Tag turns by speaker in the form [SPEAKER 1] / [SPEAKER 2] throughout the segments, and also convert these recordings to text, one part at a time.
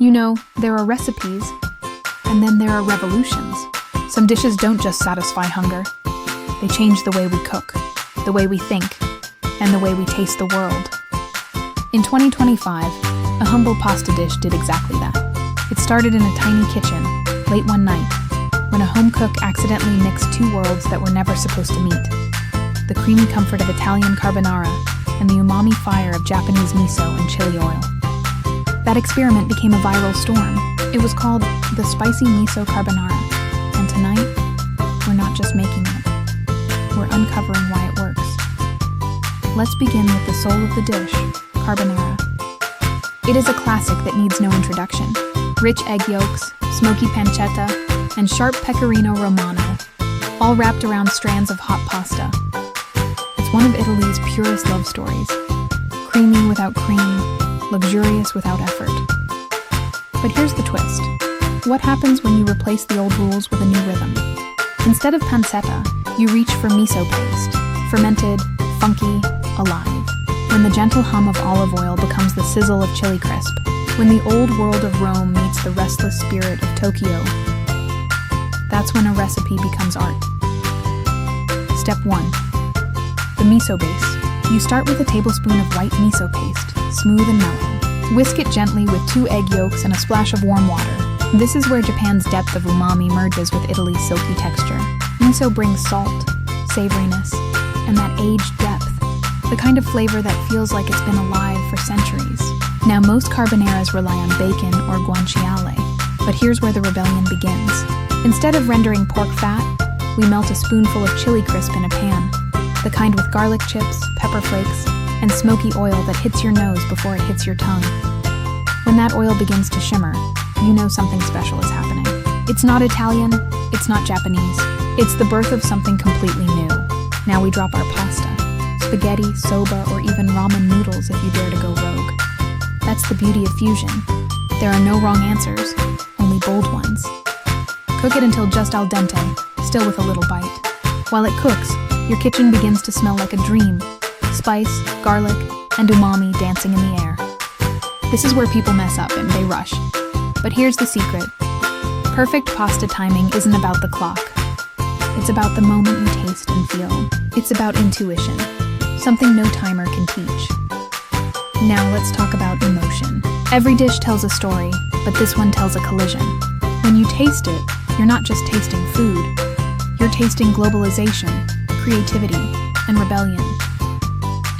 [SPEAKER 1] You know, there are recipes, and then there are revolutions. Some dishes don't just satisfy hunger. They change the way we cook, the way we think, and the way we taste the world. In 2025, a humble pasta dish did exactly that. It started in a tiny kitchen, late one night, when a home cook accidentally mixed two worlds that were never supposed to meet. The creamy comfort of Italian carbonara and the umami fire of Japanese miso and chili oil. That experiment became a viral storm. It was called the Spicy Miso Carbonara. And tonight, we're not just making it. We're uncovering why it works. Let's begin with the soul of the dish, carbonara. It is a classic that needs no introduction. Rich egg yolks, smoky pancetta, and sharp pecorino romano, all wrapped around strands of hot pasta. It's one of Italy's purest love stories. Creamy without cream, luxurious without effort. But here's the twist. What happens when you replace the old rules with a new rhythm? Instead of pancetta, you reach for miso paste, fermented, funky, alive. When the gentle hum of olive oil becomes the sizzle of chili crisp, when the old world of Rome meets the restless spirit of Tokyo, that's when a recipe becomes art. Step 1. The miso base. You start with a tablespoon of white miso paste, smooth and mellow. Whisk it gently with 2 egg yolks and a splash of warm water. This is where Japan's depth of umami merges with Italy's silky texture. Miso brings salt, savoriness, and that aged depth, the kind of flavor that feels like it's been alive for centuries. Now, most carbonaras rely on bacon or guanciale, but here's where the rebellion begins. Instead of rendering pork fat, we melt a spoonful of chili crisp in a pan, the kind with garlic chips, pepper flakes, and smoky oil that hits your nose before it hits your tongue. When that oil begins to shimmer, you know something special is happening. It's not Italian, it's not Japanese, it's the birth of something completely new. Now we drop our pasta, spaghetti, soba, or even ramen noodles if you dare to go rogue. That's the beauty of fusion. There are no wrong answers, only bold ones. Cook it until just al dente, still with a little bite. While it cooks, your kitchen begins to smell like a dream. Spice, garlic, and umami dancing in the air. This is where people mess up and they rush. But here's the secret. Perfect pasta timing isn't about the clock. It's about the moment you taste and feel. It's about intuition, something no timer can teach. Now let's talk about emotion. Every dish tells a story, but this one tells a collision. When you taste it, you're not just tasting food. You're tasting globalization, creativity, and rebellion.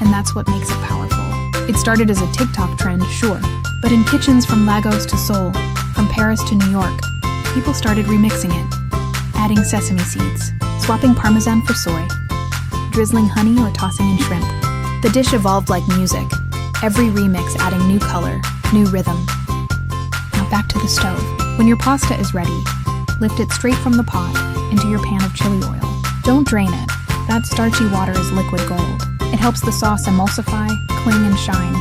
[SPEAKER 1] And that's what makes it powerful. It started as a TikTok trend, sure, but in kitchens from Lagos to Seoul, from Paris to New York, people started remixing it, adding sesame seeds, swapping parmesan for soy, drizzling honey or tossing in shrimp. The dish evolved like music, every remix adding new color, new rhythm. Now back to the stove. When your pasta is ready, lift it straight from the pot into your pan of chili oil. Don't drain it. That starchy water is liquid gold. It helps the sauce emulsify, cling, and shine.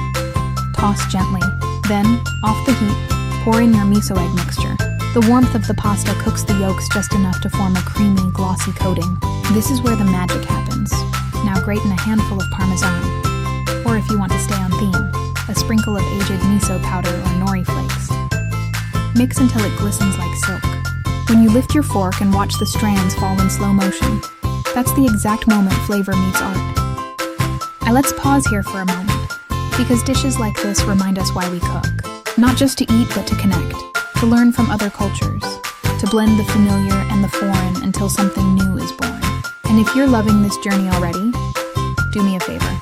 [SPEAKER 1] Toss gently. Then, off the heat, pour in your miso egg mixture. The warmth of the pasta cooks the yolks just enough to form a creamy, glossy coating. This is where the magic happens. Now grate in a handful of parmesan. Or if you want to stay on theme, a sprinkle of aged miso powder or nori flakes. Mix until it glistens like silk. When you lift your fork and watch the strands fall in slow motion, that's the exact moment flavor meets art. Let's pause here for a moment, because dishes like this remind us why we cook. Not just to eat, but to connect, to learn from other cultures, to blend the familiar and the foreign until something new is born. And if you're loving this journey already, do me a favor.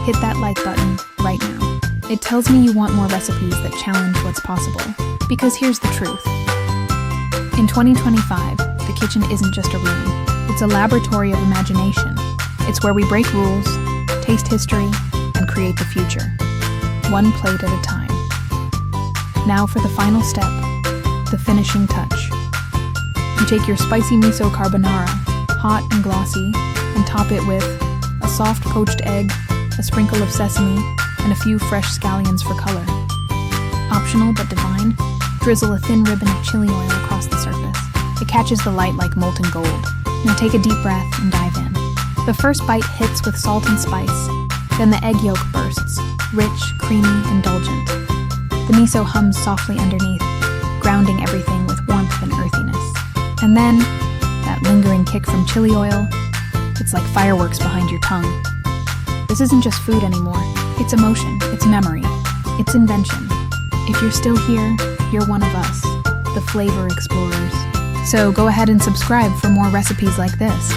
[SPEAKER 1] Hit that like button right now. It tells me you want more recipes that challenge what's possible. Because here's the truth. In 2025, the kitchen isn't just a room. It's a laboratory of imagination. It's where we break rules, taste history, and create the future. One plate at a time. Now for the final step, the finishing touch. You take your spicy miso carbonara, hot and glossy, and top it with a soft poached egg, a sprinkle of sesame, and a few fresh scallions for color. Optional but divine, drizzle a thin ribbon of chili oil across the surface. It catches the light like molten gold. Now take a deep breath and dive in. The first bite hits with salt and spice, then the egg yolk bursts, rich, creamy, indulgent. The miso hums softly underneath, grounding everything with warmth and earthiness. And then, that lingering kick from chili oil, it's like fireworks behind your tongue. This isn't just food anymore. It's emotion, it's memory, it's invention. If you're still here, you're one of us, the flavor explorers. So go ahead and subscribe for more recipes like this,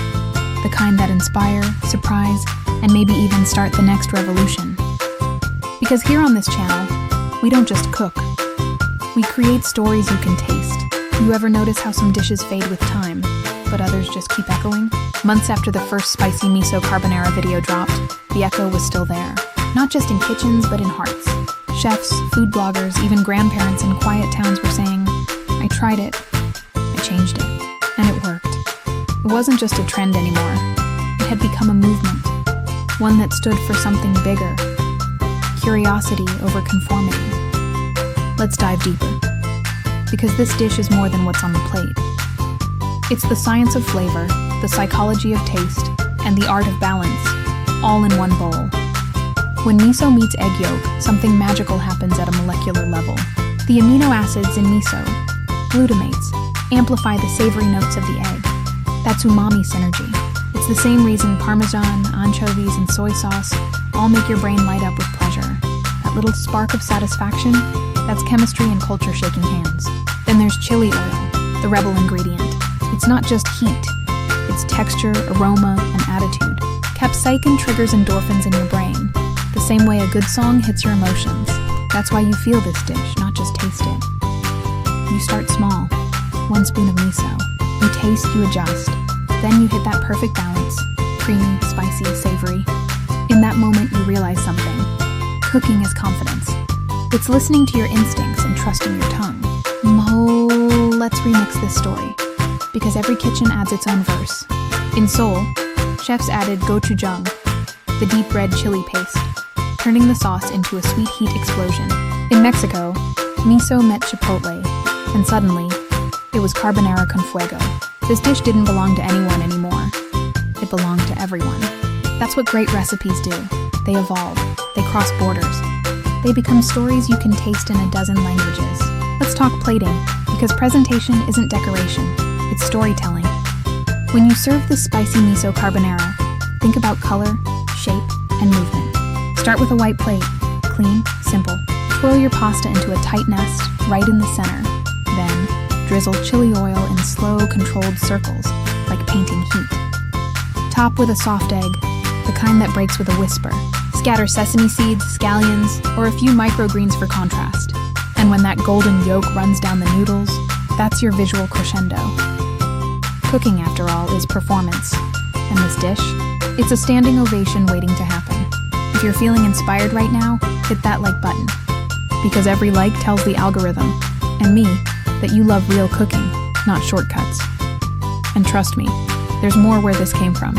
[SPEAKER 1] the kind that inspire, surprise, and maybe even start the next revolution. Because here on this channel, we don't just cook. We create stories you can taste. You ever notice how some dishes fade with time, but others just keep echoing? Months after the first Spicy Miso Carbonara video dropped, the echo was still there. Not just in kitchens, but in hearts. Chefs, food bloggers, even grandparents in quiet towns were saying, I tried it, I changed it, and it worked. It wasn't just a trend anymore. It had become a movement, one that stood for something bigger. Curiosity over conformity. Let's dive deeper, because this dish is more than what's on the plate. It's the science of flavor, the psychology of taste, and the art of balance, all in one bowl. When miso meets egg yolk, something magical happens at a molecular level. The amino acids in miso, glutamates, amplify the savory notes of the egg. That's umami synergy. It's the same reason Parmesan, anchovies, and soy sauce all make your brain light up with pleasure. That little spark of satisfaction, that's chemistry and culture shaking hands. Then there's chili oil, the rebel ingredient. It's not just heat, it's texture, aroma, and attitude. Capsaicin triggers endorphins in your brain, the same way a good song hits your emotions. That's why you feel this dish, not just taste it. You start small, 1 spoon of miso. You taste, you adjust. Then you hit that perfect balance, creamy, spicy, savory. In that moment, you realize something. Cooking is confidence. It's listening to your instincts and trusting your tongue. Let's remix this story, because every kitchen adds its own verse. In Seoul, chefs added gochujang, the deep red chili paste, turning the sauce into a sweet heat explosion. In Mexico, miso met chipotle, and suddenly, it was carbonara con fuego. This dish didn't belong to anyone anymore. It belonged to everyone. That's what great recipes do. They evolve. They cross borders. They become stories you can taste in a dozen languages. Let's talk plating, because presentation isn't decoration, it's storytelling. When you serve this spicy miso carbonara, think about color, shape, and movement. Start with a white plate, clean, simple. Twirl your pasta into a tight nest, right in the center. Then, drizzle chili oil in slow, controlled circles, like painting heat. Top with a soft egg, the kind that breaks with a whisper. Scatter sesame seeds, scallions, or a few microgreens for contrast. And when that golden yolk runs down the noodles, that's your visual crescendo. Cooking, after all, is performance. And this dish, it's a standing ovation waiting to happen. If you're feeling inspired right now, hit that like button. Because every like tells the algorithm, and me, that you love real cooking, not shortcuts. And trust me, there's more where this came from.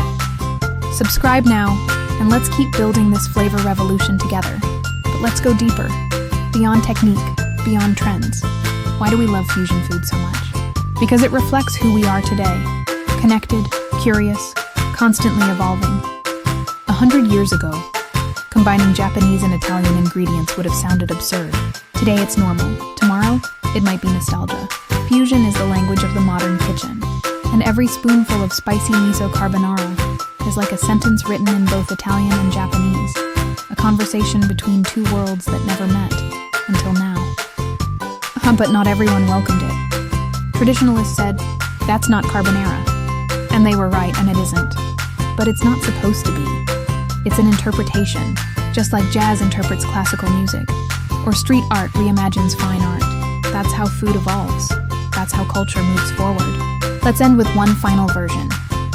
[SPEAKER 1] Subscribe now, and let's keep building this flavor revolution together. But let's go deeper, beyond technique, beyond trends. Why do we love fusion food so much? Because it reflects who we are today. Connected, curious, constantly evolving. 100 years ago, combining Japanese and Italian ingredients would have sounded absurd. Today it's normal. Tomorrow, it might be nostalgia. Fusion is the language of the modern kitchen. And every spoonful of spicy miso carbonara is like a sentence written in both Italian and Japanese. A conversation between two worlds that never met, until now. But not everyone welcomed it. Traditionalists said, that's not carbonara. And they were right, and it isn't. But it's not supposed to be. It's an interpretation, just like jazz interprets classical music, or street art reimagines fine art. That's how food evolves. That's how culture moves forward. Let's end with one final version,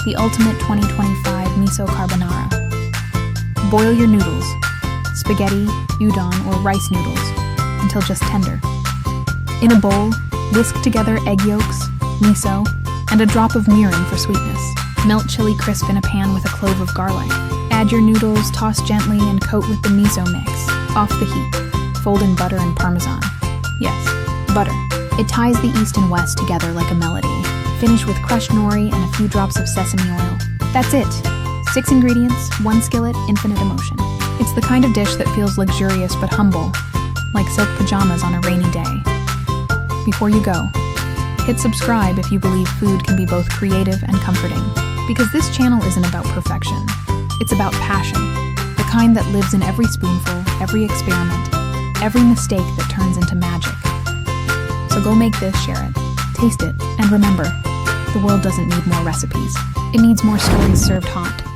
[SPEAKER 1] the ultimate 2025 miso carbonara. Boil your noodles, spaghetti, udon, or rice noodles, until just tender. In a bowl, whisk together egg yolks, miso, and a drop of mirin for sweetness. Melt chili crisp in a pan with a clove of garlic. Add your noodles, toss gently, and coat with the miso mix. Off the heat. Fold in butter and parmesan. Yes, butter. It ties the east and west together like a melody. Finish with crushed nori and a few drops of sesame oil. That's it. 6 ingredients, 1 skillet, infinite emotion. It's the kind of dish that feels luxurious but humble. like silk pajamas on a rainy day. Before you go, hit subscribe if you believe food can be both creative and comforting. Because this channel isn't about perfection. It's about passion, the kind that lives in every spoonful, every experiment, every mistake that turns into magic. So go make this, share it, taste it, and remember, the world doesn't need more recipes. It needs more stories served hot.